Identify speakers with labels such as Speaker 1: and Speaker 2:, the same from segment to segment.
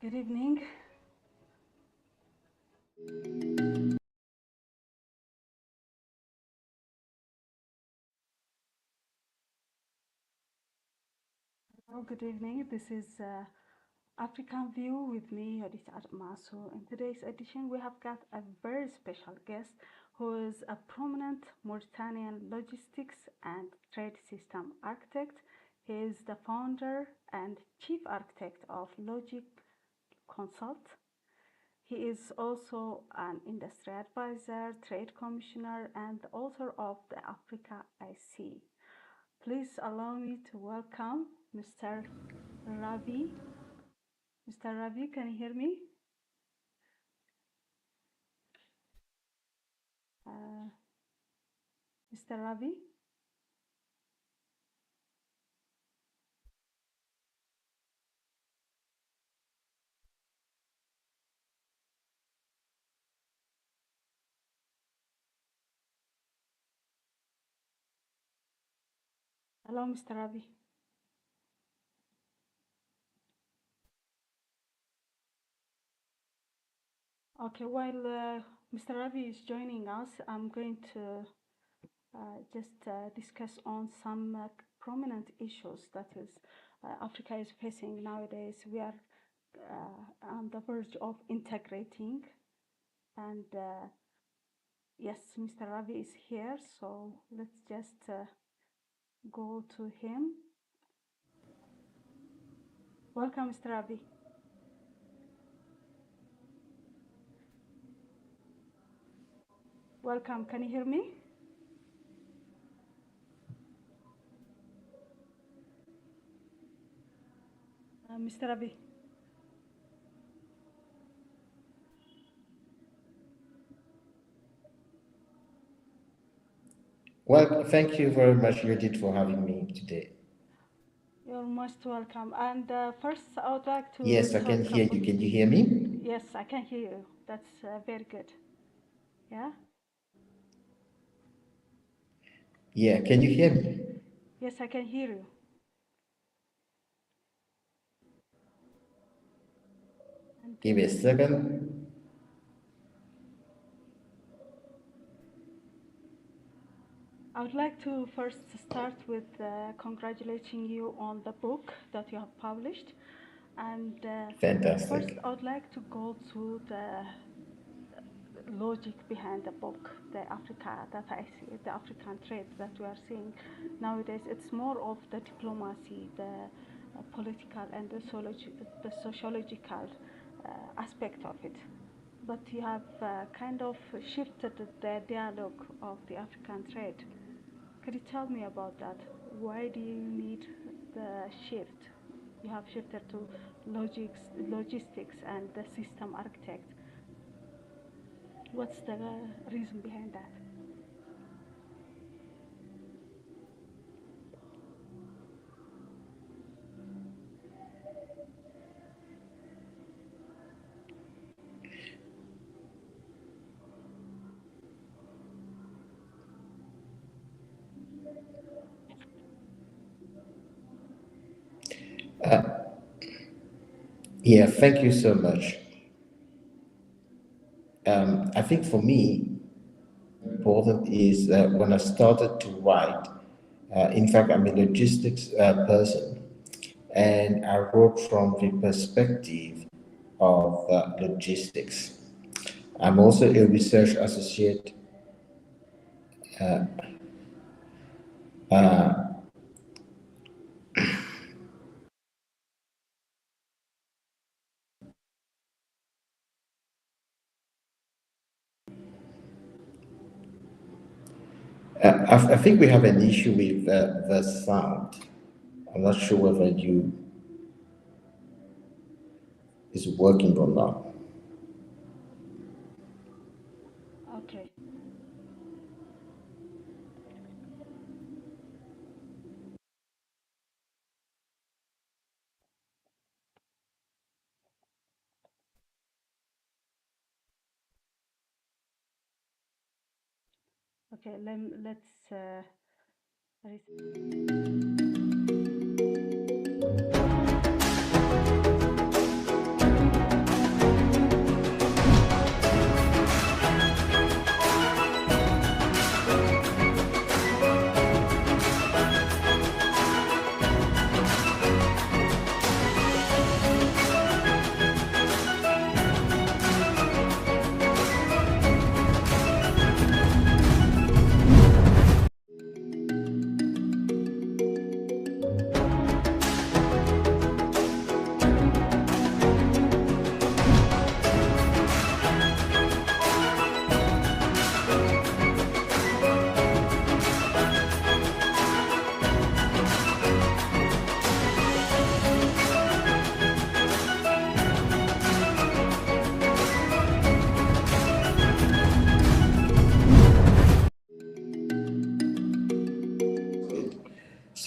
Speaker 1: Good evening. Hello, good evening. This is African View with me, Odita Admasu. In today's edition, we have got a very special guest who is a prominent Mauritanian logistics and trade system architect. He is the founder and chief architect of LOGI-CONSULT. He is also an industry advisor, trade commissioner, and author of the Africa I See. Please allow me to welcome Mr. Rhavy. Mr. Rhavy, can you hear me? Mr. Rhavy? Hello, Mr. Rhavy. Okay, while Mr. Rhavy is joining us, I'm going to just discuss on some prominent issues that is Africa is facing nowadays. We are on the verge of integrating, and yes, Mr. Rhavy is here, so let's just go to him. Welcome, Mr. Rhavy. Welcome. Can you hear me? Mr. Rhavy.
Speaker 2: Well, thank you very much, Judith, for having me today.
Speaker 1: You're most welcome. And first, I would like to...
Speaker 2: Yes, I can hear you. Can you hear me?
Speaker 1: Yes, I can hear you. That's very good. Yeah?
Speaker 2: Yeah, can you hear me?
Speaker 1: Yes, I can hear you.
Speaker 2: Give me a second.
Speaker 1: I would like to first start with congratulating you on the book that you have published. And
Speaker 2: Fantastic.
Speaker 1: First, I would like to go to the logic behind the book, the Africa that I see, the African trade that we are seeing nowadays. It's more of the diplomacy, the political and the sociological aspect of it. But you have kind of shifted the dialogue of the African trade. Could you tell me about that? Why do you need the shift? You have shifted to logistics and the system architect. What's the reason behind that?
Speaker 2: Yeah, thank you so much. I think for me, important is when I started to write, in fact, I'm a logistics person, and I wrote from the perspective of logistics. I'm also a research associate. I think we have an issue with the sound. I'm not sure whether you is working or not.
Speaker 1: Okay. Okay, let's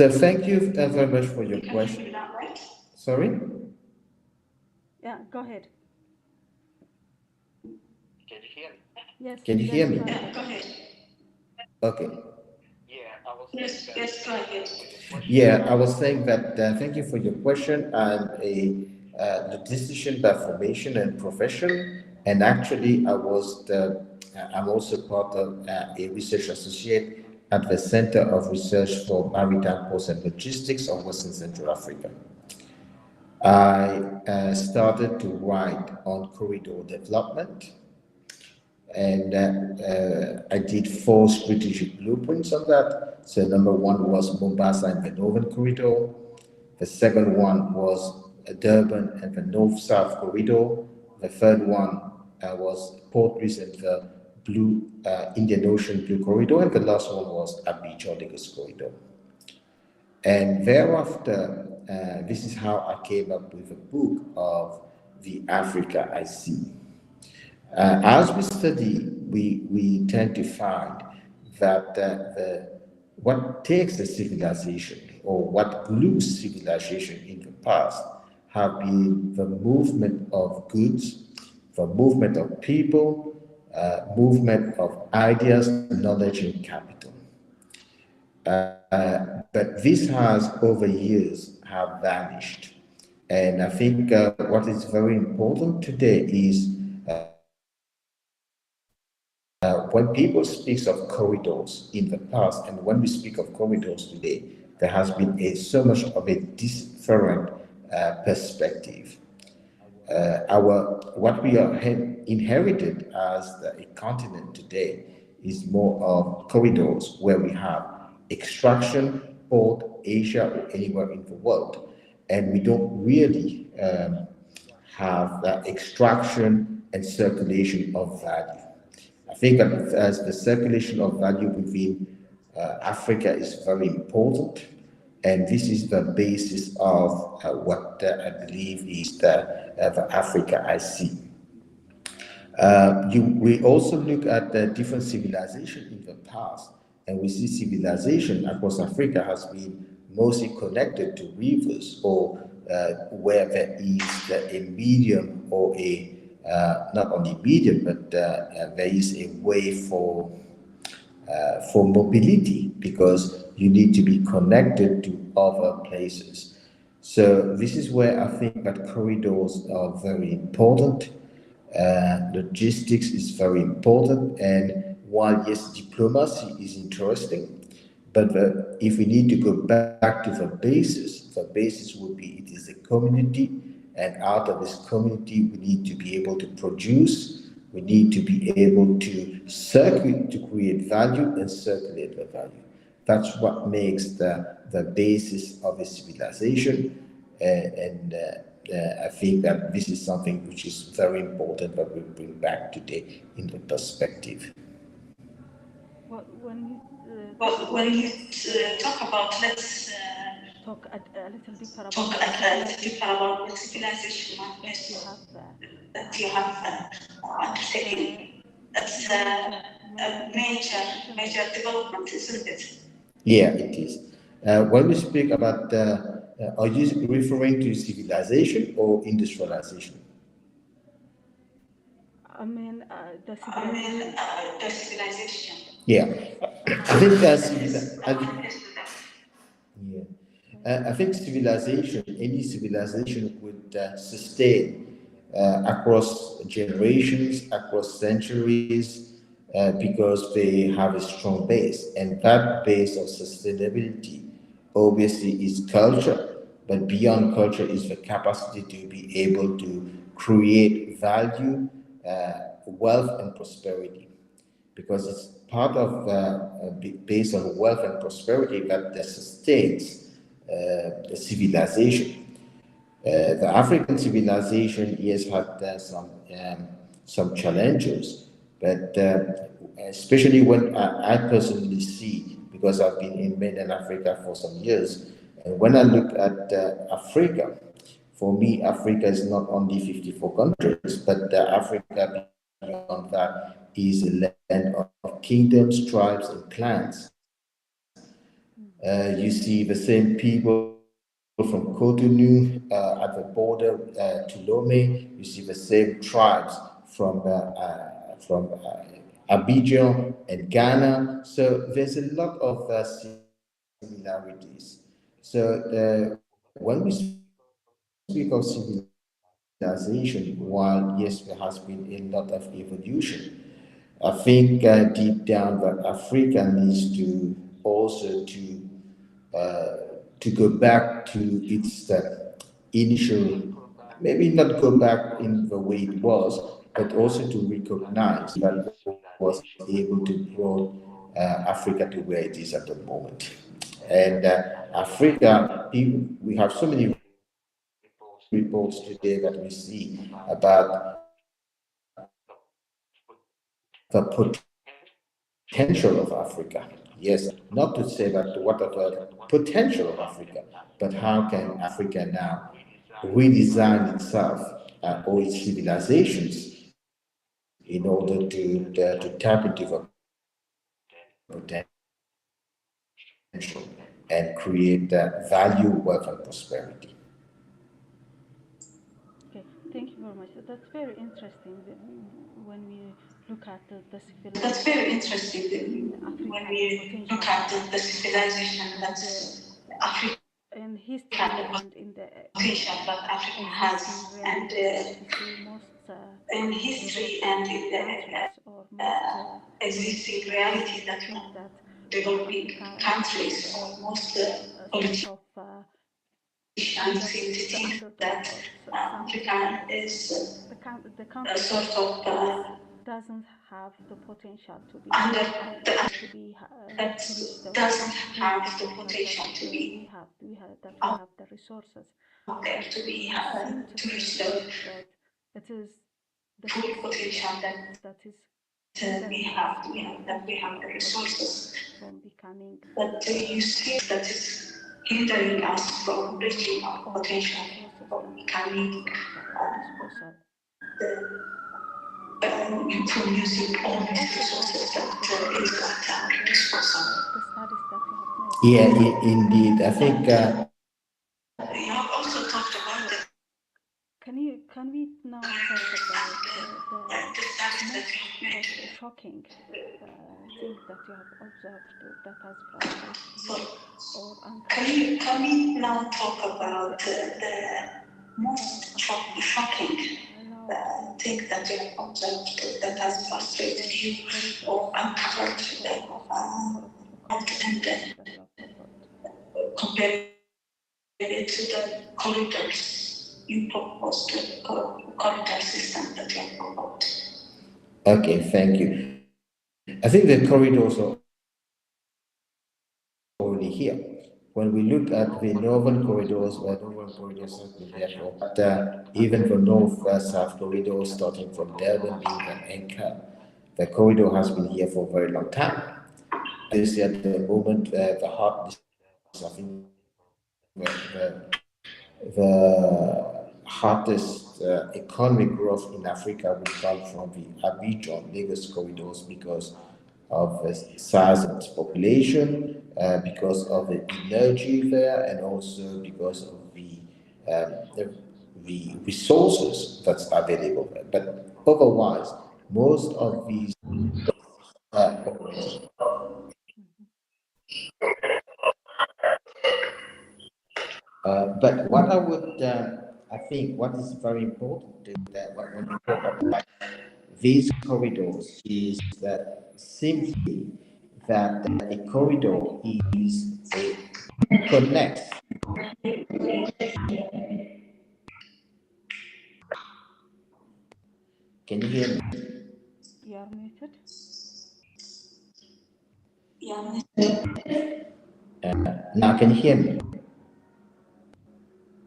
Speaker 2: So thank you very much for your question. Sorry,
Speaker 1: Yeah, go ahead. Yes,
Speaker 2: can you
Speaker 1: let's
Speaker 2: hear
Speaker 1: go
Speaker 2: me?
Speaker 1: ahead.
Speaker 2: Okay. Yeah, I was saying that thank you for your question. I'm a logistician by formation and profession, and actually, I'm also part of a research associate at the Center of Research for Maritime Ports and Logistics of Western Central Africa. I started to write on corridor development, and I did four strategic blueprints on that. So number one was Mombasa and the Northern Corridor. The second one was Durban and the North-South Corridor. The third one was Port Louis and the Blue Indian Ocean Blue Corridor, and the last one was Abidjan Lagos Corridor. And thereafter, this is how I came up with a book of the Africa I see. As we study, we tend to find that what takes the civilization or what glues civilization in the past have been the movement of goods, the movement of people, movement of ideas, knowledge, and capital. But this has over years have vanished. And I think what is very important today is when people speak of corridors in the past, and when we speak of corridors today, there has been so much of a different perspective. Our what we are inherited as a continent today is more of corridors where we have extraction, port, Asia, or anywhere in the world, and we don't really have that extraction and circulation of value. I think that as the circulation of value within Africa is very important, and this is the basis of what I believe is the Africa I see. We also look at the different civilization in the past, and we see civilization across Africa has been mostly connected to rivers or where there is a medium or a not only medium, but there is a way for mobility because you need to be connected to other places. So this is where I think that corridors are very important. Logistics is very important, and while yes, diplomacy is interesting, but if we need to go back to the basis would be it is a community, and out of this community, we need to be able to produce, we need to be able to circulate, to create value and circulate the value. That's what makes the basis of a civilization. And I think that this is something which is very important that we bring back today in the perspective.
Speaker 1: Well, when you talk
Speaker 2: Well,
Speaker 1: about,
Speaker 2: when you
Speaker 1: let's
Speaker 2: talk about, let's
Speaker 1: talk a little deeper
Speaker 2: talk
Speaker 1: about the
Speaker 2: a little deeper
Speaker 1: civilization
Speaker 2: about the civilization
Speaker 1: that you have
Speaker 2: that you have
Speaker 1: undertaken. It's
Speaker 2: undertaken.
Speaker 1: a
Speaker 2: It's
Speaker 1: major
Speaker 2: a
Speaker 1: development, isn't
Speaker 2: major
Speaker 1: it?
Speaker 2: development, isn't it? Yeah, it is. When we speak about, are you referring to civilization or industrialization?
Speaker 1: I mean, the
Speaker 2: I mean,
Speaker 1: civilization.
Speaker 2: the civilization. Yeah, I think yeah. I think civilization, any civilization would sustain across generations, across centuries, because they have a strong base. And that base of sustainability obviously is culture, but beyond culture is the capacity to be able to create value, wealth, and prosperity because it's part of based on wealth and prosperity that sustains the civilization. The African civilization, yes, had some challenges, but especially when I personally see, because I've been in mainland Africa for some years, and when I look at Africa, for me, Africa is not only 54 countries, but Africa beyond that is a land of kingdoms, tribes, and clans. You see the same people from Cotonou at the border to Lome. You see the same tribes from Abidjan and Ghana. So there's a lot of similarities. So when we speak of civilization, while yes, there has been a lot of evolution, I think deep down that Africa needs to also to go back to its initial, maybe not go back in the way it was, but also to recognize that was able to grow Africa to where it is at the moment. And Africa, people, we have so many reports today that we see about the potential of Africa. Yes, not to say that what are the potential of Africa, but how can Africa now redesign itself or its civilizations in order to tap into the potential and create value, wealth, and prosperity.
Speaker 1: Okay, thank you very much. That's very interesting when we look at the
Speaker 2: That's very
Speaker 1: civilization that's
Speaker 2: interesting
Speaker 1: in
Speaker 2: when
Speaker 1: Africa, the
Speaker 2: we
Speaker 1: potential
Speaker 2: look
Speaker 1: that
Speaker 2: at the
Speaker 1: Africa has,
Speaker 2: civilization
Speaker 1: and
Speaker 2: that's Africa,
Speaker 1: in history
Speaker 2: the
Speaker 1: and in the
Speaker 2: potential that Africa
Speaker 1: existing
Speaker 2: has, and
Speaker 1: reality that we see most
Speaker 2: in history
Speaker 1: developed
Speaker 2: and in the
Speaker 1: countries or most
Speaker 2: existing
Speaker 1: politicians
Speaker 2: reality that
Speaker 1: think that
Speaker 2: developing
Speaker 1: Africa has
Speaker 2: countries or most
Speaker 1: almost a sort
Speaker 2: politicians
Speaker 1: of
Speaker 2: seem
Speaker 1: under
Speaker 2: to
Speaker 1: the
Speaker 2: think
Speaker 1: underdog
Speaker 2: that
Speaker 1: or something
Speaker 2: Africa is
Speaker 1: the
Speaker 2: a
Speaker 1: country
Speaker 2: sort of
Speaker 1: that doesn't have the potential
Speaker 2: under
Speaker 1: to reach the
Speaker 2: doesn't
Speaker 1: full
Speaker 2: have the
Speaker 1: potential that
Speaker 2: potential to be
Speaker 1: we have the resources,
Speaker 2: out there
Speaker 1: but
Speaker 2: to be
Speaker 1: you seem to
Speaker 2: to reach
Speaker 1: think
Speaker 2: the
Speaker 1: that it is the
Speaker 2: full
Speaker 1: system
Speaker 2: potential
Speaker 1: that is hindering us
Speaker 2: we
Speaker 1: from
Speaker 2: have, that we
Speaker 1: reaching
Speaker 2: have the
Speaker 1: our potential,
Speaker 2: resources.
Speaker 1: from becoming
Speaker 2: But you see that is hindering us from
Speaker 1: using
Speaker 2: reaching our
Speaker 1: all those
Speaker 2: potential,
Speaker 1: resources
Speaker 2: from
Speaker 1: that we have
Speaker 2: becoming
Speaker 1: at our disposal.
Speaker 2: from using
Speaker 1: Can
Speaker 2: all
Speaker 1: you
Speaker 2: these
Speaker 1: also talk
Speaker 2: resources
Speaker 1: about the
Speaker 2: that is
Speaker 1: corridors
Speaker 2: at our
Speaker 1: project,
Speaker 2: disposal.
Speaker 1: the studies that you have made?
Speaker 2: Yeah, indeed. I think you have also talked about
Speaker 1: So, can we now talk about the
Speaker 2: the studies that
Speaker 1: most
Speaker 2: you have made.
Speaker 1: shocking thing that you have observed that has frustrated
Speaker 2: So,
Speaker 1: you or uncomfortable
Speaker 2: can
Speaker 1: you
Speaker 2: we now talk
Speaker 1: about
Speaker 2: about
Speaker 1: the African
Speaker 2: the
Speaker 1: African
Speaker 2: shocking
Speaker 1: now
Speaker 2: thing that you have observed that has frustrated you
Speaker 1: corridors,
Speaker 2: or uncovered
Speaker 1: the corridors, corridor
Speaker 2: and
Speaker 1: systems that you have proposed?
Speaker 2: compare it to the corridors you proposed, the corridor system that you have proposed. Okay, thank you. I think the corridors are already here. When we look at the northern corridors, where northern corridors has been there for even the north-south corridor, starting from Durban being the anchor, the corridor has been here for a very long time. Obviously, at the moment, I think the hottest economic growth in Africa would come from the Abidjan Lagos corridors because of the size of its population, because of the energy there, and also because of the resources that's available there. But otherwise, most of these but what I would, I think, what is very important is that when we talk about these corridors is that simply that a corridor is a connects. Can you hear me?
Speaker 1: You are muted.
Speaker 2: Yeah. Now, can you hear me?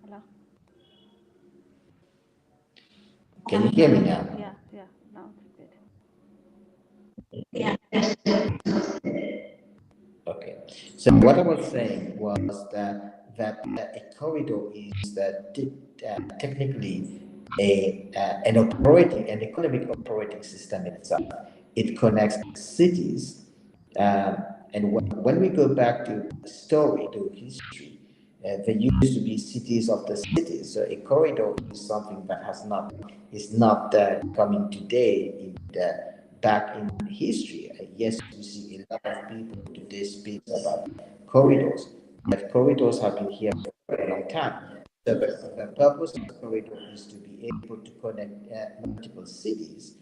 Speaker 1: Hello.
Speaker 2: Can you hear me now?
Speaker 1: Yeah, now it's good.
Speaker 2: Okay. So what I was saying was that a corridor is that technically an an economic operating system itself. It connects cities, uh, And when we go back to story, to history, there used to be cities of the cities. So a corridor is something that is not coming today in the back in history. Yes, we see a lot of people today speak about corridors, but corridors have been here for a long time. So the purpose of the corridor is to be able to connect multiple cities.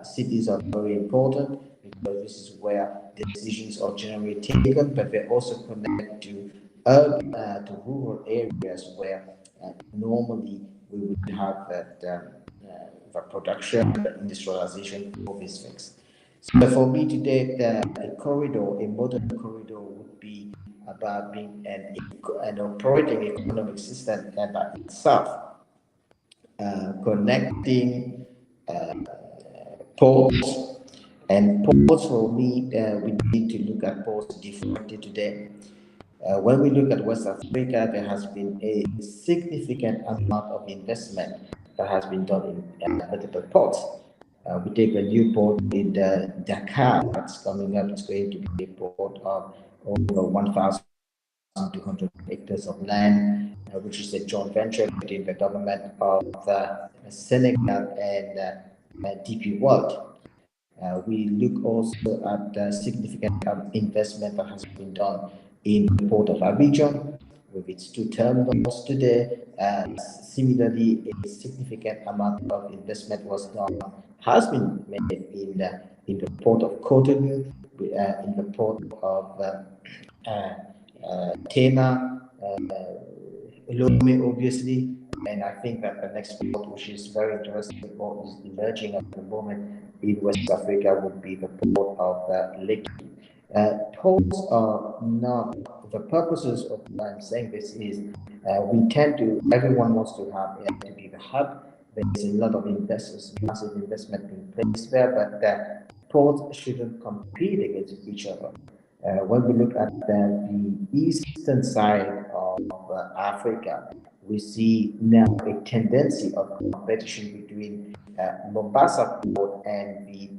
Speaker 2: Cities are very important because this is where decisions are generally taken, but they also connect to urban, to rural areas where normally we would have the production, the industrialization of these things. So for me today, a corridor, a modern corridor would be about being an operating economic system by itself, connecting ports. And ports for me, we need to look at ports differently today. When we look at West Africa, there has been a significant amount of investment that has been done in multiple ports. We take a new port in Dakar that's coming up. It's going to be a port of over 1,200 hectares of land, which is a joint venture between the government of Senegal and DP World. We look also at the significant investment that has been done in the port of Abidjan with its two terminals today. Similarly, a significant amount of investment has been made in the port of Cotonou, in the port of Tema, Lome, obviously, and I think that the next port, which is very interesting or is emerging at the moment in West Africa, would be the port of Lekki. Ports are not the purposes of why I'm saying this is we tend to everyone wants to have to be the hub. There's a lot of investors, massive investment being placed there, but ports shouldn't compete against each other. When we look at the eastern side of Africa, we see now a tendency of competition between Mombasa port and the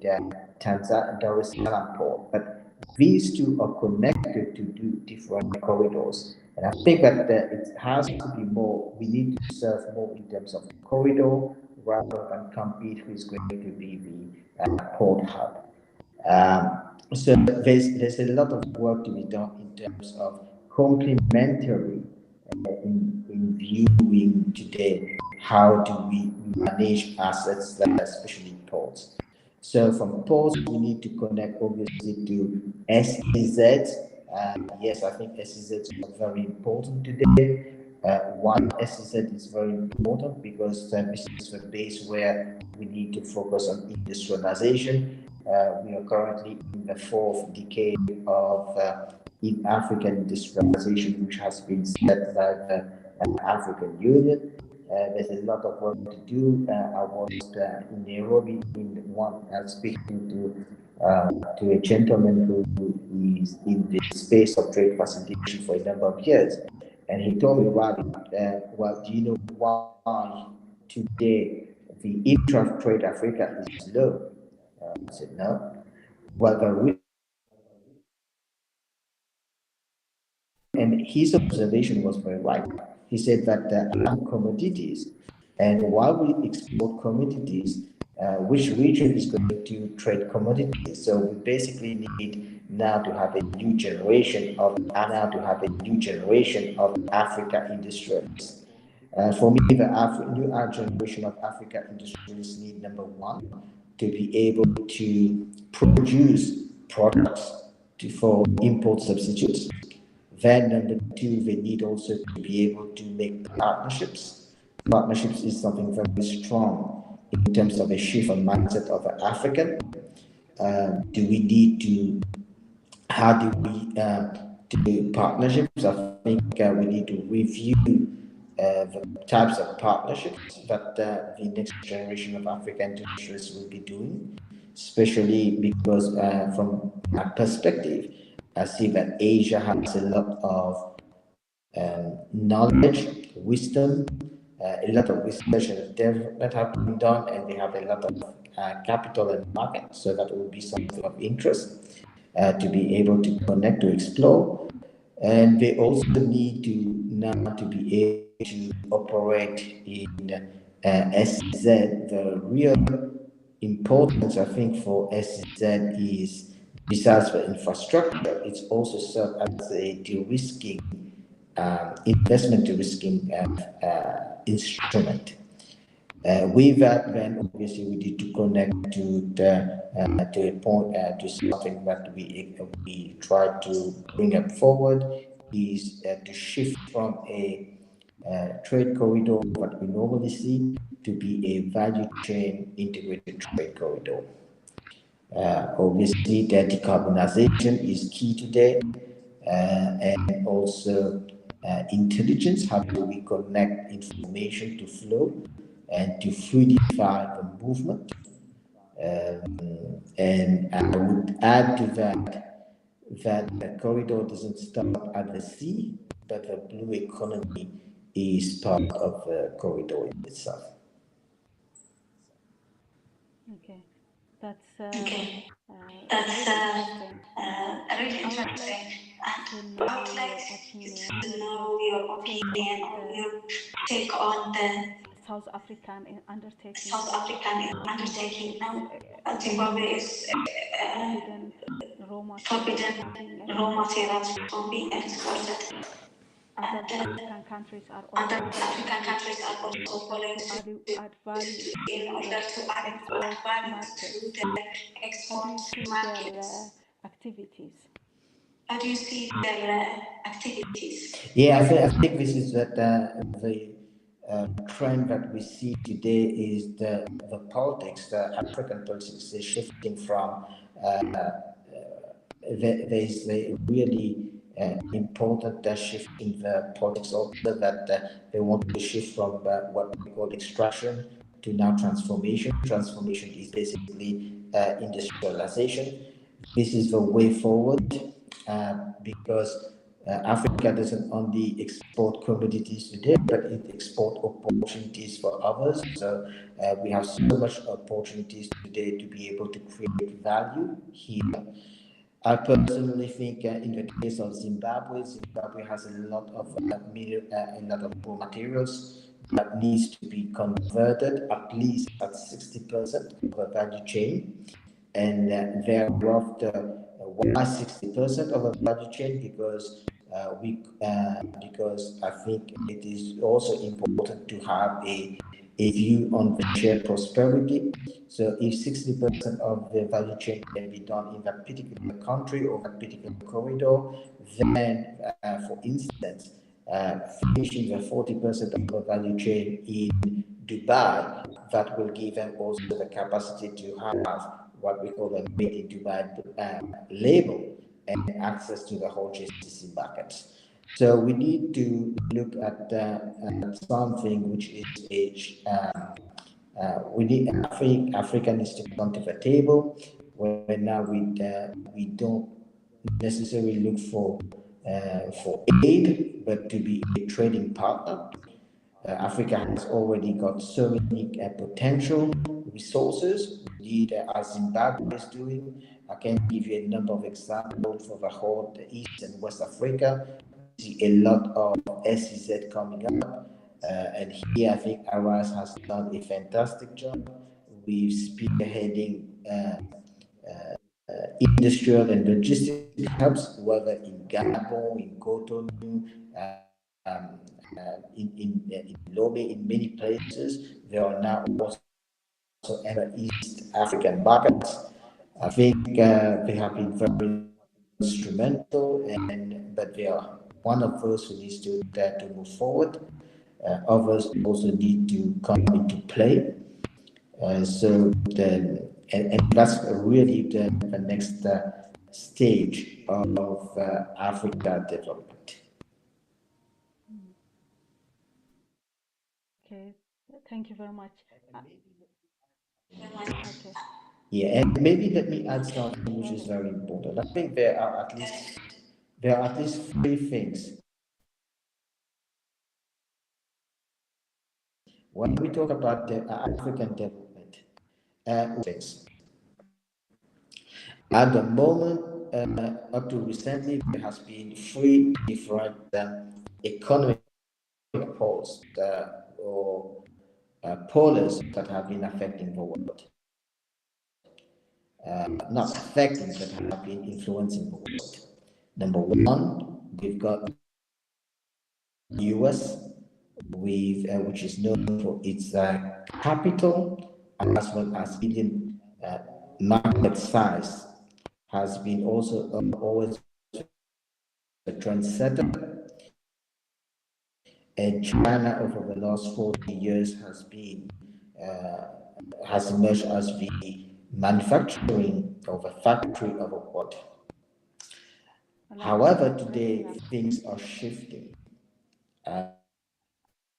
Speaker 2: Tanzania Dar es Salaam port. But these two are connected to do different corridors. And I think that it has to be more, we need to serve more in terms of corridor rather than compete who is going to be the port hub. So there's a lot of work to be done in terms of complementary in viewing today how do we manage assets, like especially ports. So from ports, we need to connect obviously to SEZ. Yes, I think SEZs are very important today. Why SEZ is very important? Because this is the base where we need to focus on industrialization. We are currently in the fourth decade of in African industrialization, which has been set by the African Union. There's a lot of work to do. I was in Nairobi in one speaking to a gentleman who is in the space of trade facilitation for a number of years, and he told me, well, do you know why today the intra-trade Africa is low? I said, no. Well, and his observation was very right. He said that commodities, and while we export commodities, which region is going to trade commodities? So we basically need now to have a new generation of Africa industrialists. For me, the new generation of Africa industrialists need number one to be able to produce products for import substitutes. Then number two, they need also to be able to make partnerships. Partnerships is something very strong in terms of a shift of mindset of an African. Do we need to, how do we do partnerships? I think we need to review the types of partnerships that the next generation of African industrialists will be doing, especially because from my perspective, I see that Asia has a lot of knowledge, wisdom, a lot of research and development have been done, and they have a lot of capital and market, so that will be something of interest. to be able to connect, to explore. And they also need to now to be able to operate in SZ. The real importance, I think, for SZ is, besides the infrastructure, it's also served as a de-risking, investment de-risking instrument. With that, then obviously we need to connect to a point, to something that we try to bring up forward, is to shift from a trade corridor that we normally see to be a value chain integrated trade corridor. Obviously, the decarbonization is key today, and also intelligence. How do we connect information to flow and to fluidify the movement? And I would add to that the corridor doesn't stop at the sea, but the blue economy is part of the corridor itself.
Speaker 1: Okay, that's
Speaker 3: That's
Speaker 1: really interesting, and
Speaker 3: really
Speaker 1: I would like
Speaker 3: interesting. And
Speaker 1: to
Speaker 3: I would
Speaker 1: know your
Speaker 3: like
Speaker 1: opinion,
Speaker 3: to
Speaker 1: your
Speaker 3: know your
Speaker 1: take on
Speaker 3: opinion,
Speaker 1: the
Speaker 3: your take on the
Speaker 1: South African undertaking.
Speaker 3: South
Speaker 1: Now,
Speaker 3: African
Speaker 1: Zimbabwe
Speaker 3: undertaking.
Speaker 1: is
Speaker 3: Now, Zimbabwe is
Speaker 1: forbidden raw materials
Speaker 3: forbidden
Speaker 1: from being
Speaker 3: raw
Speaker 1: exported,
Speaker 3: materials from being
Speaker 1: and
Speaker 3: exported,
Speaker 1: other
Speaker 3: and
Speaker 1: African countries are
Speaker 3: other
Speaker 1: also following
Speaker 3: African
Speaker 1: suit
Speaker 3: countries are
Speaker 1: in
Speaker 3: also
Speaker 1: order
Speaker 3: following
Speaker 1: to
Speaker 3: suit
Speaker 1: add value
Speaker 3: in
Speaker 1: to
Speaker 3: order
Speaker 1: the
Speaker 3: to add
Speaker 1: export
Speaker 3: value to
Speaker 1: markets.
Speaker 3: the
Speaker 1: How do you
Speaker 3: export
Speaker 1: see their
Speaker 3: markets.
Speaker 1: activities?
Speaker 3: How do you see their activities?
Speaker 2: Yeah, I think this is that the trend that we see today is the politics, the African politics is shifting from there's a really important shift in the politics also, that they want to shift from what we call extraction to now transformation. Transformation is basically industrialization. This is the way forward, because Africa doesn't only export commodities today, but it export opportunities for others. So we have so much opportunities today to be able to create value here. I personally think, in the case of Zimbabwe, Zimbabwe has a lot of raw materials that needs to be converted at least at 60% of the value chain, and thereafter, why 60% of the value chain? Because I think it is also important to have a view on the shared prosperity. So if 60% of the value chain can be done in that particular country or that particular corridor, then, for instance, finishing the 40% of the value chain in Dubai, that will give them also the capacity to have what we call the Made in Dubai label and access to the whole GCC markets. So we need to look at something which is we need Africa needs to come to the table, where now we don't necessarily look for aid, but to be a trading partner. Africa has already got so many potential resources. We need, as Zimbabwe is doing. I can give you a number of examples for the whole East and West Africa. We see a lot of SEZ coming up. And here I think Aras has done a fantastic job with spearheading industrial and logistic hubs, whether in Gabon, in Cotonou, in Lome, in many places. There are now also East African markets. I think they have been very instrumental, but they are one of those who needs to move forward. Others also need to come into play. And that's really the next stage of Africa development.
Speaker 1: Mm. Okay, thank you very much. Uh, okay,
Speaker 2: Yeah, and maybe let me add something
Speaker 1: go
Speaker 2: which is
Speaker 1: ahead.
Speaker 2: very important. I think there are at least three things when we talk about the African development. Things at the moment, up to recently, there has been three different economic poles or polars that have been affecting the world. Not affecting, but have been influencing the world. Number one, we've got US, with which is known for its capital as well as billion market size, has been also always a trendsetter. And China over the last 40 years uh, has emerged as the manufacturing of a factory of a world.
Speaker 1: Hello,
Speaker 2: However,
Speaker 1: you're breaking
Speaker 2: today
Speaker 1: up.
Speaker 2: things are shifting, and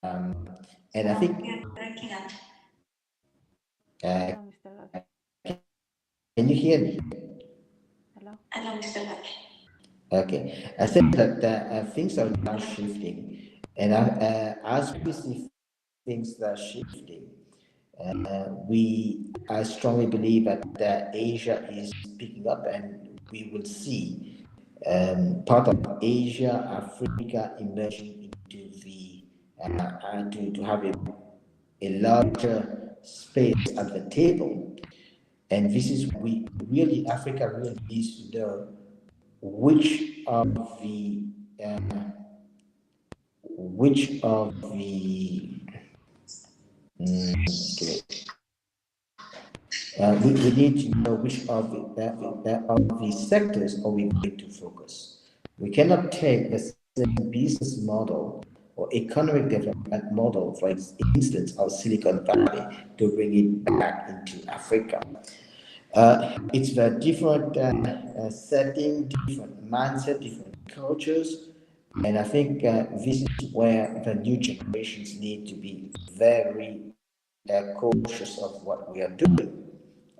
Speaker 2: I think
Speaker 3: You're breaking up.
Speaker 1: Hello, Mr. Rhavy.
Speaker 2: can you hear me?
Speaker 1: Hello.
Speaker 3: Hello, Mr. Rhavy.
Speaker 2: Okay, I said that things are now shifting, and as we see things that are shifting, I strongly believe that Asia is picking up, and we will see part of Asia, Africa emerging into to have a larger space at the table. And this is we really Africa really needs to know which of the uh, which of the okay, we need to know which of the sectors are we going to focus. We cannot take the same business model or economic development model, for instance, of Silicon Valley, to bring it back into Africa. It's a different setting, different mindset, different cultures, and I think this is where the new generations need to be very cautious of what we are doing,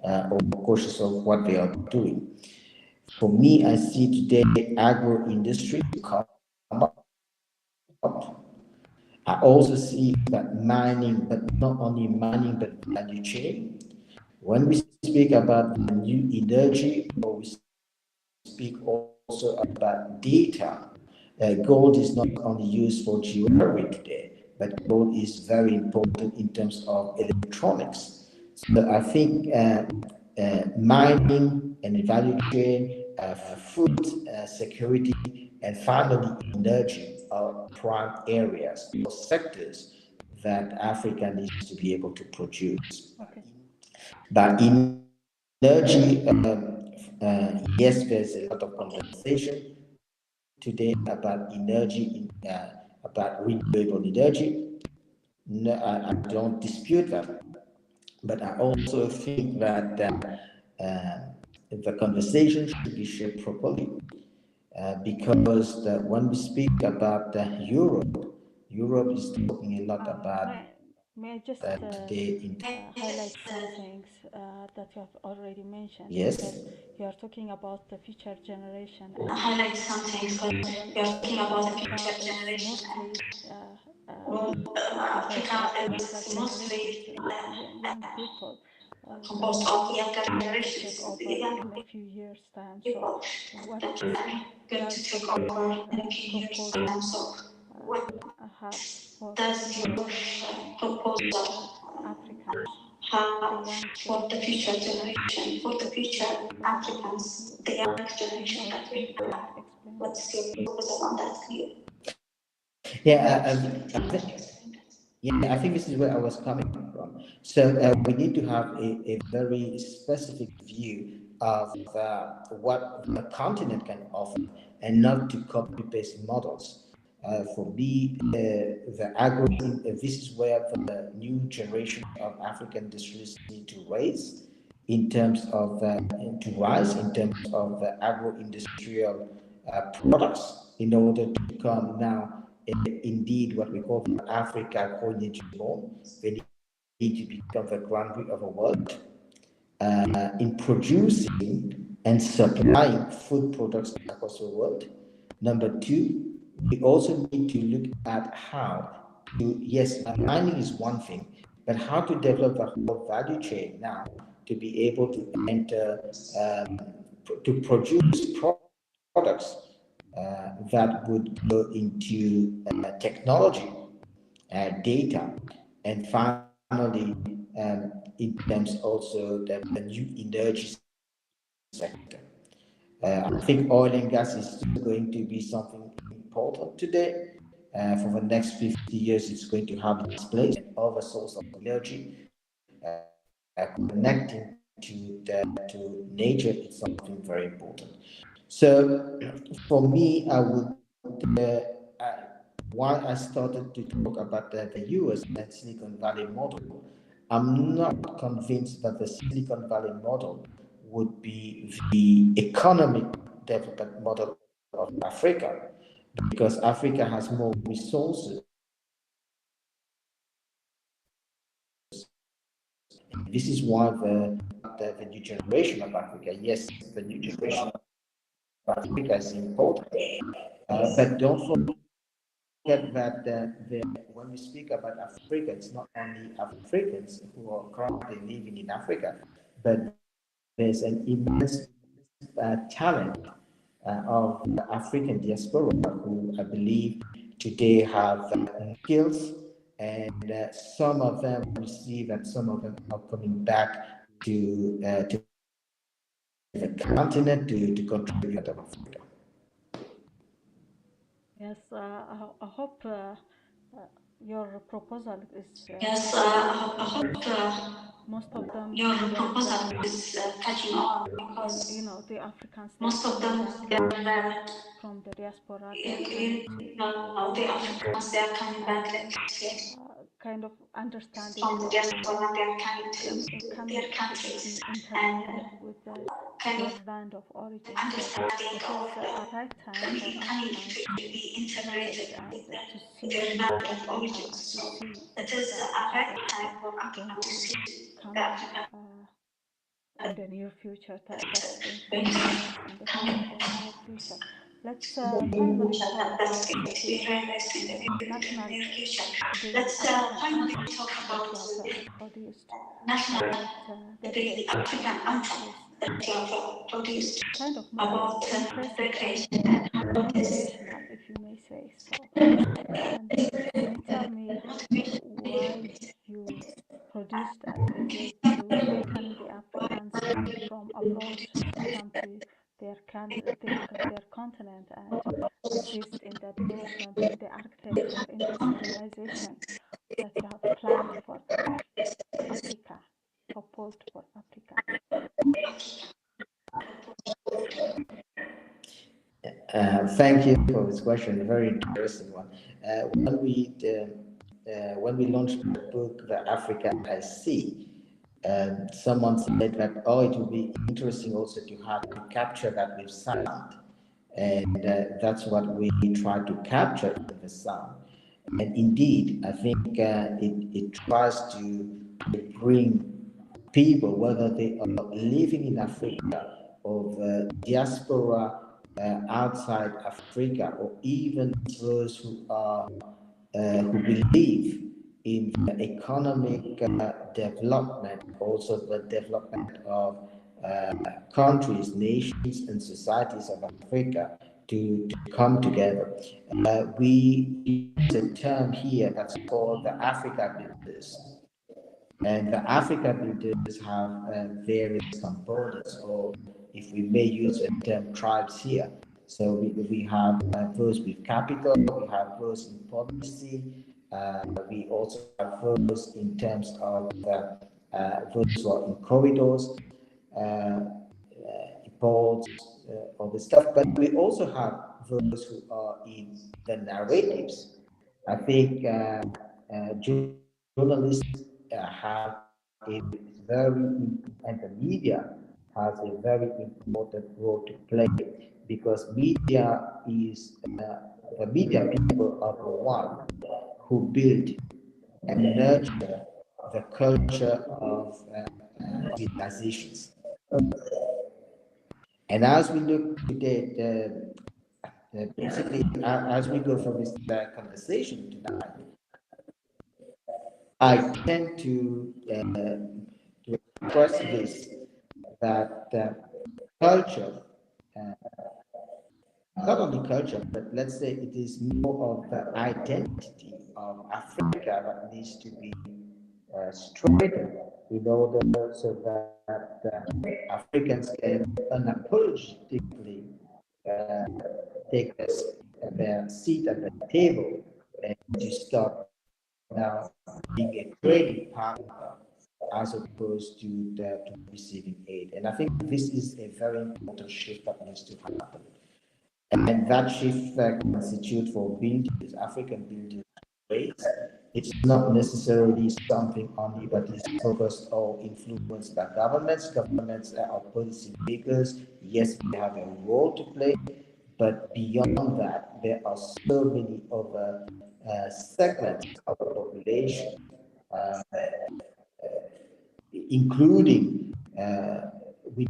Speaker 2: or cautious of what they are doing. For me, I see today agro industry come up. I also see that mining, but not only mining, but value chain. When we speak about the new energy, or we speak also about data, gold is not only used for jewelry today, but gold is very important in terms of electronics. So I think mining and the value chain, food security, and finally energy are prime areas or sectors that Africa needs to be able to produce.
Speaker 1: Okay.
Speaker 2: But energy, yes, there's a lot of conversation today about energy, about renewable energy. No, I don't dispute that, but I also think that the conversation should be shaped properly, because when we speak about Europe, Europe is talking a lot
Speaker 1: Uh,
Speaker 2: about
Speaker 1: may, may I just
Speaker 2: today in
Speaker 1: highlight some things that you have already mentioned,
Speaker 2: yes.
Speaker 1: because you are talking about the future generation, and
Speaker 3: Highlight something because
Speaker 1: well,
Speaker 3: you're talking about the
Speaker 1: Africa
Speaker 3: future
Speaker 1: is
Speaker 3: generation.
Speaker 1: mostly
Speaker 3: Well,
Speaker 1: composed
Speaker 3: Africa
Speaker 1: of younger
Speaker 3: is
Speaker 1: generations,
Speaker 3: mostly
Speaker 1: young people that
Speaker 3: composed
Speaker 1: are
Speaker 3: of younger
Speaker 1: going to take
Speaker 3: generations,
Speaker 1: over
Speaker 3: young
Speaker 1: in a few years' time. So,
Speaker 3: people
Speaker 1: what
Speaker 3: that are
Speaker 1: you
Speaker 3: going
Speaker 1: are
Speaker 3: to take
Speaker 1: uh,
Speaker 3: over in a few years'
Speaker 1: proposing
Speaker 3: time. So, what
Speaker 1: have for the
Speaker 3: does
Speaker 1: future
Speaker 3: your
Speaker 1: generation
Speaker 3: proposal
Speaker 1: Africans, the
Speaker 3: have
Speaker 1: young
Speaker 3: for the
Speaker 1: generation
Speaker 3: future
Speaker 1: that we have in
Speaker 3: generation, for the
Speaker 1: Egypt?
Speaker 3: future
Speaker 1: Can
Speaker 3: Africans,
Speaker 1: you
Speaker 3: the young
Speaker 1: be
Speaker 3: generation
Speaker 1: more
Speaker 3: that we have?
Speaker 1: explain that?
Speaker 3: What's your proposal on that? Can you
Speaker 2: Yeah,
Speaker 3: explain that?
Speaker 2: yeah, I think this is where I was coming from. So we need to have a very specific view of what the continent can offer, and not to copy paste models. For me, this is where the new generation of African industries need to raise in terms of to rise in terms of agro-industrial products, in order to become now indeed what we call Africa co-enable. They need to become the Grand Prix of the world in producing and supplying food products across the world. Number two, we also need to look at how to, yes, mining is one thing, but how to develop the whole value chain now to be able to enter to produce products that would go into technology, data, and finally, in terms also the new energy sector. I think oil and gas is still going to be something important today. For the next 50 years, it's going to have its place, and other source of energy connecting to nature is something very important. So, for me, I would why I started to talk about the US and Silicon Valley model. I'm not convinced that the Silicon Valley model would be the economic development model of Africa, because Africa has more resources. And this is why the new generation of Africa, yes, the new generation of Africa is important. But don't forget that when we speak about Africa, it's not only Africans who are currently living in Africa, but there's an immense talent of the African diaspora who I believe today have skills, and some of them receive and some of them are coming back to the continent to contribute to Africa.
Speaker 1: Yes, I hope your proposal is
Speaker 3: Yes,
Speaker 1: catching on
Speaker 3: I
Speaker 1: because
Speaker 3: hope
Speaker 1: most of them
Speaker 3: your
Speaker 1: they're
Speaker 3: proposal is catching on
Speaker 1: you
Speaker 3: because
Speaker 1: know, the Africans, they are
Speaker 3: most of
Speaker 1: coming
Speaker 3: them
Speaker 1: back
Speaker 3: they
Speaker 1: now.
Speaker 3: are
Speaker 1: From the diaspora, they are coming
Speaker 3: you
Speaker 1: to
Speaker 3: know the Africans they are coming back,
Speaker 1: uh,
Speaker 3: let's say,
Speaker 1: kind of understanding
Speaker 3: from the diaspora they are coming to
Speaker 1: coming
Speaker 3: their
Speaker 1: to
Speaker 3: countries
Speaker 1: be
Speaker 3: and
Speaker 1: integrated with
Speaker 3: kind
Speaker 1: their
Speaker 3: of
Speaker 1: land of origin. So
Speaker 3: understanding
Speaker 1: it is
Speaker 3: of
Speaker 1: a right time for
Speaker 3: coming
Speaker 1: Africans
Speaker 3: to
Speaker 1: to
Speaker 3: be
Speaker 1: rise
Speaker 3: integrated
Speaker 1: and
Speaker 3: with
Speaker 1: to
Speaker 3: their
Speaker 1: see
Speaker 3: land
Speaker 1: the
Speaker 3: of
Speaker 1: Africa
Speaker 3: origin.
Speaker 1: as we
Speaker 3: So
Speaker 1: see
Speaker 3: it
Speaker 1: the
Speaker 3: is a
Speaker 1: Africa
Speaker 3: right
Speaker 1: that's
Speaker 3: time for
Speaker 1: going
Speaker 3: Africa to
Speaker 1: to
Speaker 3: see the
Speaker 1: come
Speaker 3: Africa
Speaker 1: in the near future, that's going to
Speaker 3: going to
Speaker 1: surprise and
Speaker 3: come
Speaker 1: define the near future. Let's
Speaker 3: in the near
Speaker 1: finally
Speaker 3: future.
Speaker 1: talk
Speaker 3: That's
Speaker 1: about
Speaker 3: going to
Speaker 1: the
Speaker 3: be realized in the
Speaker 1: national,
Speaker 3: near future.
Speaker 1: the
Speaker 3: Let's
Speaker 1: African
Speaker 3: finally
Speaker 1: anthem
Speaker 3: talk
Speaker 1: that
Speaker 3: about
Speaker 1: you have
Speaker 3: the
Speaker 1: produced,
Speaker 3: national,
Speaker 1: about the
Speaker 3: the
Speaker 1: recreation
Speaker 3: African
Speaker 1: and
Speaker 3: anthem
Speaker 1: his
Speaker 3: that you have produced
Speaker 1: kind of
Speaker 3: about
Speaker 1: impressive and
Speaker 3: recreation and his
Speaker 1: motivational, if you may say so. And can you tell me
Speaker 3: motivation.
Speaker 1: why you produced that? Is it to beckon the Africans from abroad to come to their continent and assist in the development, in the architecture, in the civilization that you have planned for Africa, proposed for Africa?
Speaker 2: Thank you for this question. A very interesting one. When we launched the book, The Africa I See, someone said that it would be interesting also to have to capture that with sound, and that's what we try to capture in the sound. And indeed, I think it tries to bring people, whether they are living in Africa or the diaspora outside Africa, or even those who believe in the economic development, also the development of countries, nations, and societies of Africa to come together. We use a term here that's called the Africa Builders. And the Africa Builders have various components, or if we may use the term tribes here. So we have those with capital, we have those in policy, we also have those in terms of those who are in corridors, ports, all this stuff. But we also have those who are in the narratives. I think journalists have a very, and the media has a very important role to play, because media is the media people are the one who build and nurture the culture of civilizations. And as we look today, basically, as we go from this conversation tonight, I tend to express this, that culture, uh, not only culture, but let's say it is more of the identity of Africa that needs to be straightened in order so that Africans can unapologetically uh, take their seat at the table and to start now being a trading partner as opposed to receiving aid. And I think this is a very important shift that needs to happen. And that shift constitute for builders, African builders rates. It's not necessarily something only that is focused or influenced by governments. Governments are policy makers. Yes, they have a role to play, but beyond that, there are so many other segments of the population uh, including we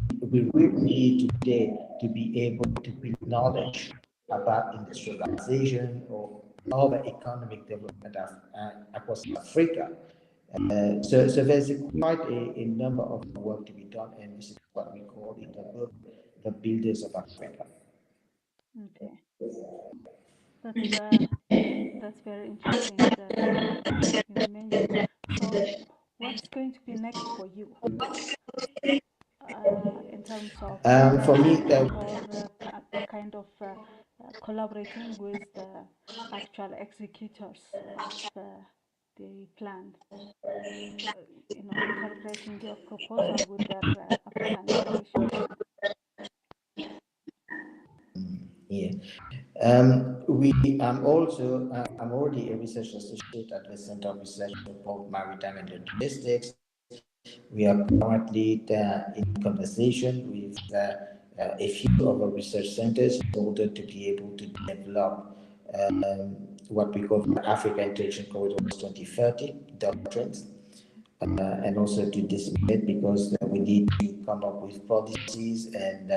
Speaker 2: really need today to be able to build knowledge about industrialization or other economic development across Africa. So there's quite a number of work to be done, and this is what we call in the book the builders of Africa.
Speaker 1: Okay, that's uh, that's very interesting that you mentioned. So, what's going to be next for you in terms of
Speaker 2: For me,
Speaker 1: working or kind of collaborating with the actual executors of the plan? Integrating your proposal with their African innovations.
Speaker 2: yeah. I'm already a research associate at the Center of Research for both Maritime and Logistics. We are currently in conversation with a few of our research centers in order to be able to develop what we call the Africa Integration Corridors 2030 doctrines, and also to disseminate because we need to come up with policies and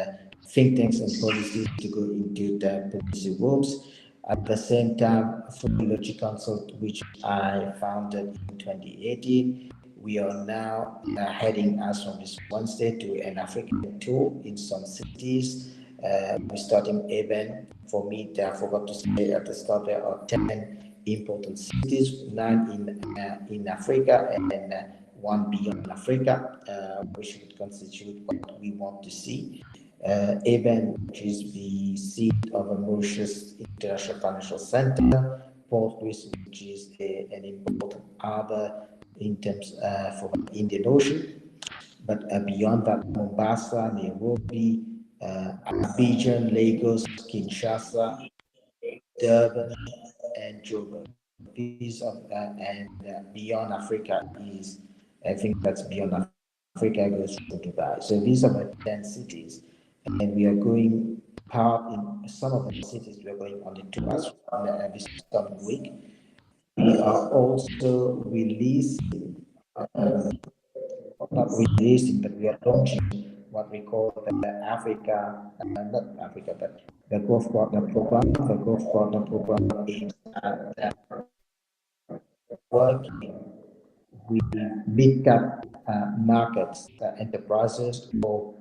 Speaker 2: think tanks and policies to go into the policy rooms. At the same time, for LOGI-CONSULT, which I founded in 2018, we are now heading us from this one state to an African tour in some cities. We're starting even for me. I forgot to say at the start there are 10 important cities, 9 in Africa and one beyond Africa, which would constitute what we want to see. Eben, which is the seat of a Mauritius International Financial Center, Port Louis, which is an important harbor in terms for the Indian Ocean. But beyond that, Mombasa, Nairobi, Abidjan, Lagos, Kinshasa, Durban, and Joburg. These are and beyond Africa is I think that's beyond Africa goes through Dubai. So these are the 10 cities, and we are going part in some of the cities. We are going on the tours this coming week. We are also releasing, not releasing, but we are launching what we call the Africa, not Africa, but the Growth Partner Program. The Growth Partner Program aims at working with mid-cap markets, enterprises, or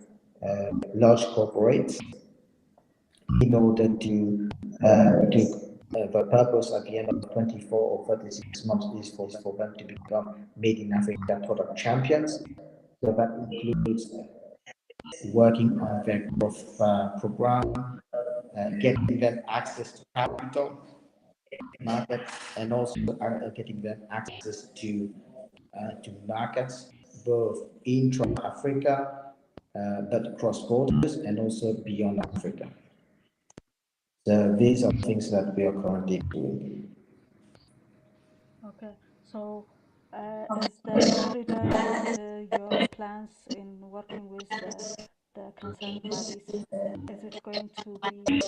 Speaker 2: large corporates in order the purpose at the end of 24 or 36 months is for them to become made in Africa product champions. So that includes working on their growth program, getting them access to capital market, and also getting them access to markets both intra-Africa, but cross borders, and also beyond Africa. So these are things that we are currently doing.
Speaker 1: Okay, so is the corridors your plans in working with the concerned bodies? Is it going to be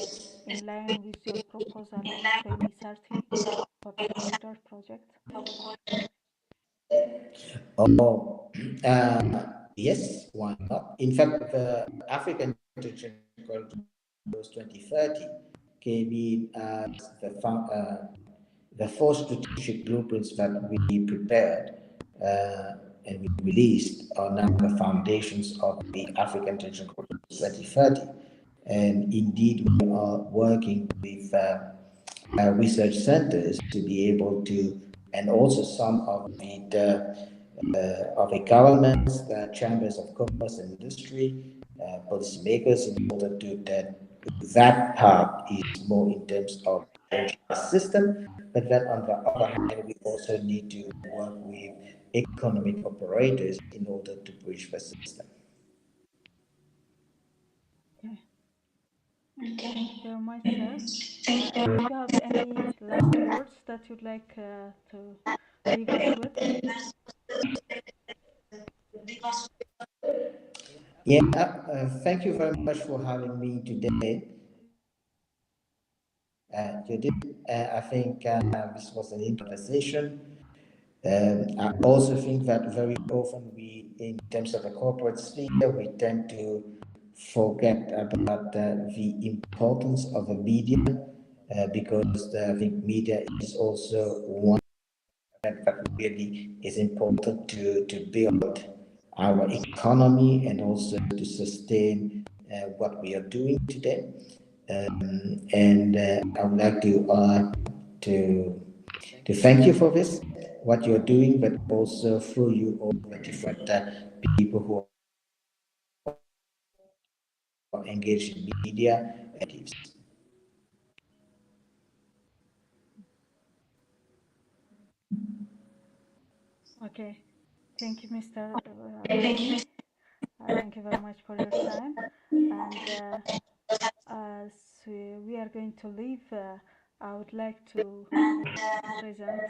Speaker 1: in line with your proposal of 2030 for the corridor project?
Speaker 2: Oh, uh, yes, why not? In fact, the African Integration Corridors 2030 came in as the four strategic blueprints that we prepared and we released are now the foundations of the African Integration Corridors 2030. And indeed, we are working with research centers to be able to, and also some of the governments, the chambers of commerce and industry, policymakers, in order to that part is more in terms of the system. But then on the other hand, we also need to work with economic operators in order to bridge the system.
Speaker 1: Okay.
Speaker 3: Okay.
Speaker 1: Thank you very much, sir.
Speaker 3: Thank you.
Speaker 1: Do you have any last words that you'd like to leave us with?
Speaker 2: Yeah, thank you very much for having me today. Judith, I think this was an interesting conversation. I also think that very often we, in terms of the corporate sphere, we tend to forget about the importance of the media because I think media is also one that really is important to build our economy and also to sustain what we are doing today. And I would like to thank you for this, what you're doing, but also through you all the different people who are engaged in media activities.
Speaker 1: Okay. Thank you, Mr.
Speaker 3: Thank you.
Speaker 1: Rhavy. Thank you very much for your time. And as we are going to leave, I would like to present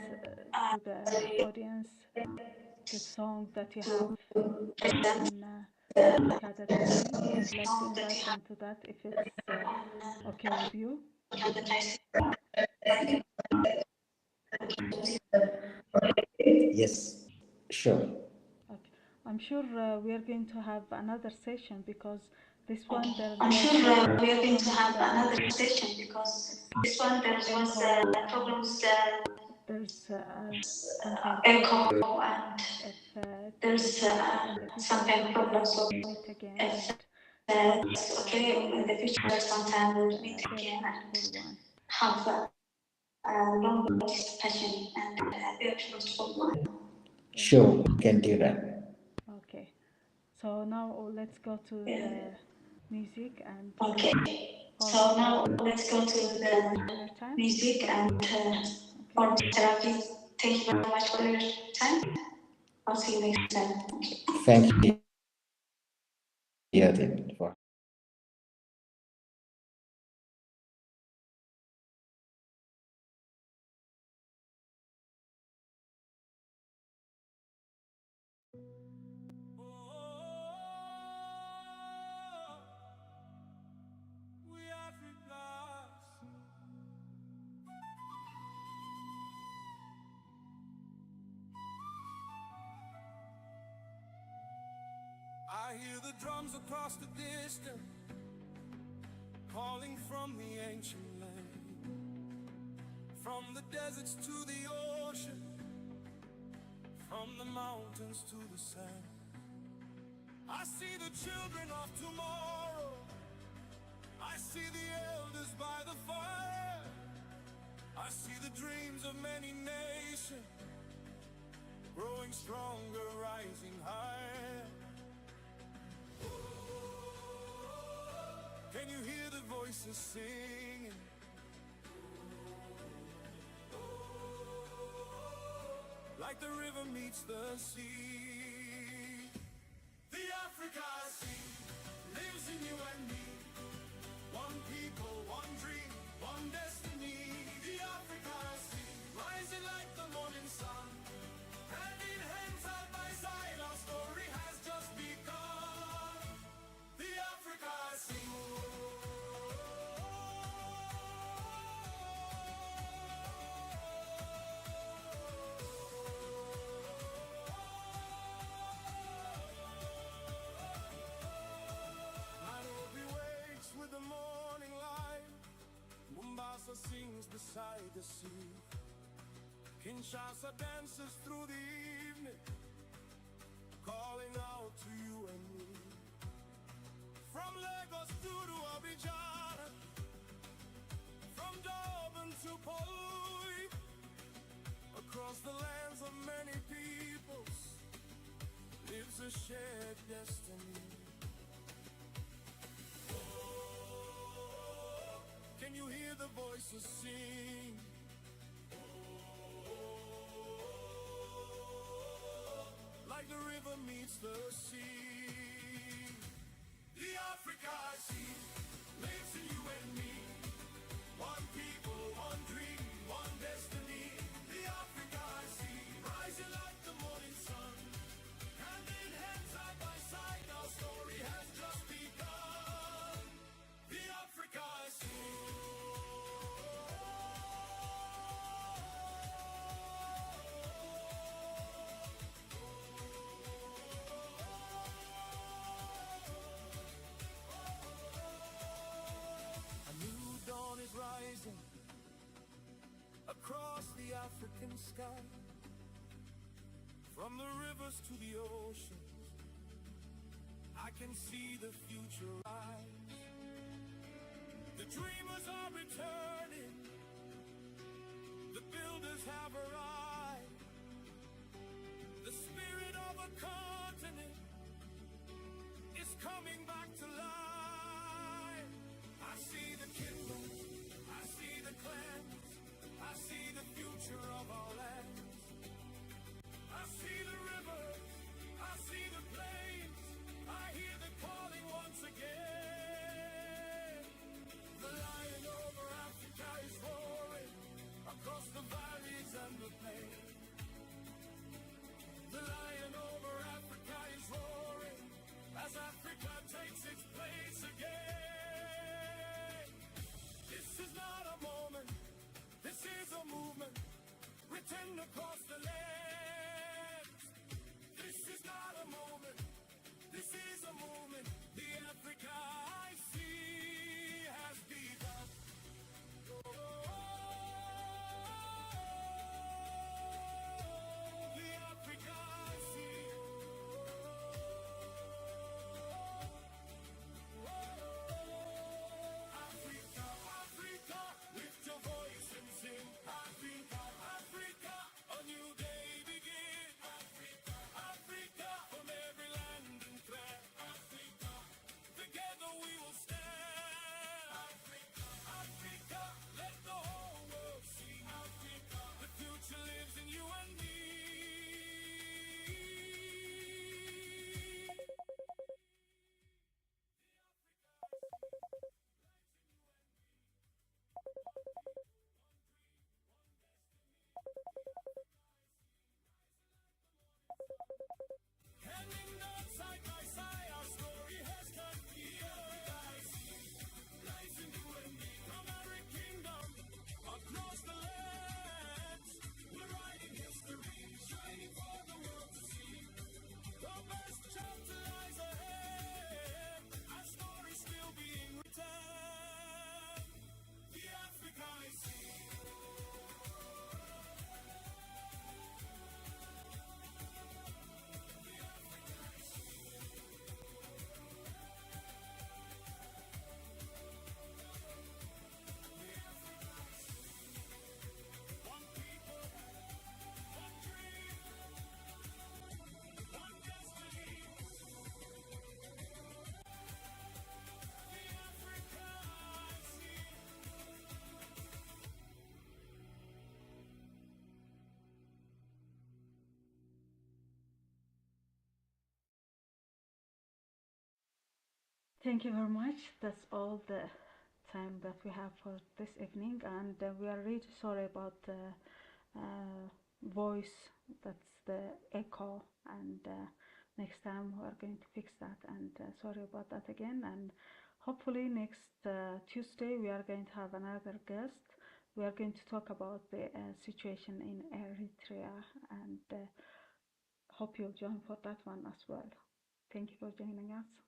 Speaker 1: to the audience the song that you have in Africa.tv. I'd like to invite them to that if it's okay with you.
Speaker 2: Yes, sure.
Speaker 1: Okay. I'm sure we are going to have another session because this one there
Speaker 3: I'm
Speaker 1: was
Speaker 3: sure we are going
Speaker 1: problem
Speaker 3: to
Speaker 1: with
Speaker 3: have
Speaker 1: the
Speaker 3: another session because
Speaker 1: s-
Speaker 3: this one there was
Speaker 1: echo and
Speaker 3: problems,
Speaker 1: there's something
Speaker 3: echo,
Speaker 1: problem.
Speaker 3: and
Speaker 1: If
Speaker 3: there's
Speaker 1: it's okay in the future,
Speaker 3: something
Speaker 1: sometime
Speaker 3: problems.
Speaker 1: we'll
Speaker 3: So
Speaker 1: meet again
Speaker 3: if
Speaker 1: and have
Speaker 3: that's
Speaker 1: a
Speaker 3: okay, in
Speaker 1: longer
Speaker 3: the future
Speaker 1: discussion
Speaker 3: sometime
Speaker 1: and
Speaker 3: we'll meet
Speaker 1: a very
Speaker 3: again and
Speaker 1: fruitful one.
Speaker 3: have a longer discussion and a very fruitful one.
Speaker 1: Yeah.
Speaker 2: Sure, we can do that.
Speaker 1: Okay. So now let's go to the music and
Speaker 3: Okay,
Speaker 1: for
Speaker 3: so
Speaker 1: Mr.
Speaker 3: now
Speaker 1: Ravi,
Speaker 3: let's go to
Speaker 1: thank you very much
Speaker 3: the
Speaker 1: for your time.
Speaker 3: music and
Speaker 1: Okay.
Speaker 3: for Mr. Ravi, thank you very much for your time. I'll see you next time. Okay.
Speaker 2: Thank you, Judith, for
Speaker 4: I hear the drums across the distance, calling from the ancient land. From the deserts to the ocean, from the mountains to the sand. I see the children of tomorrow, I see the elders by the fire. I see the dreams of many nations, growing stronger, rising higher. Can you hear the voices singing? Like the river meets the sea. The Africa I see lives in you and me. One people, one dream, one destiny. The Africa I see rising like the morning sun. Hand in hand, side by side, our story has just begun. The Africa I see. Nairobi wakes with the morning light. Mombasa sings beside the sea. Kinshasa dances through the evening, calling out to you and me. From Across the lands of many peoples lives a shared destiny. Oh, can you hear the voices sing? Like the river meets the sea. The Africa I see lives in you and me. One people, one dream, one destiny. The Africa I see rising like the morning sun. Hand in hand, side by side, our story has just begun. The Africa I see. A new dawn is rising across the African sky. From the rivers to the oceans, I can see the future rise. The dreamers are returning, the builders have arrived. The spirit of a continent is coming back to life. I see the kingdoms, I see the clans, I see the future of our land. I see the rivers, I see the plains, I hear the calling once again. The lion over Africa is roaring across the valleys and the plains. The lion over Africa is roaring as Africa takes its place again. This is not a moment, this is a movement written across the land. This is not a moment, this is a movement. The Africa I see has begun. The Africa I see. Africa, Africa, lift your voice and sing. Africa, Africa, a new day begins. Africa, Africa, from every land and clan. Africa, together we will stand. Africa, Africa, let the whole world see. Africa, the future lives in you and me. Hanging out side by side, our story has come here. I see lies in you and me. From every kingdom, across the lands, we're writing history, shining for the world to see. The best chapter lies ahead, our story still being written. The Africa I see. One people, one dream, one destiny. The Africa I see.
Speaker 1: Thank you very much. That's all the time that we have for this evening, and we are really sorry about the voice, that's the echo, and next time we are going to fix that, and sorry about that again. And hopefully next Tuesday we are going to have another guest. We are going to talk about the situation in Eritrea, and hope you'll join for that one as well. Thank you for joining us.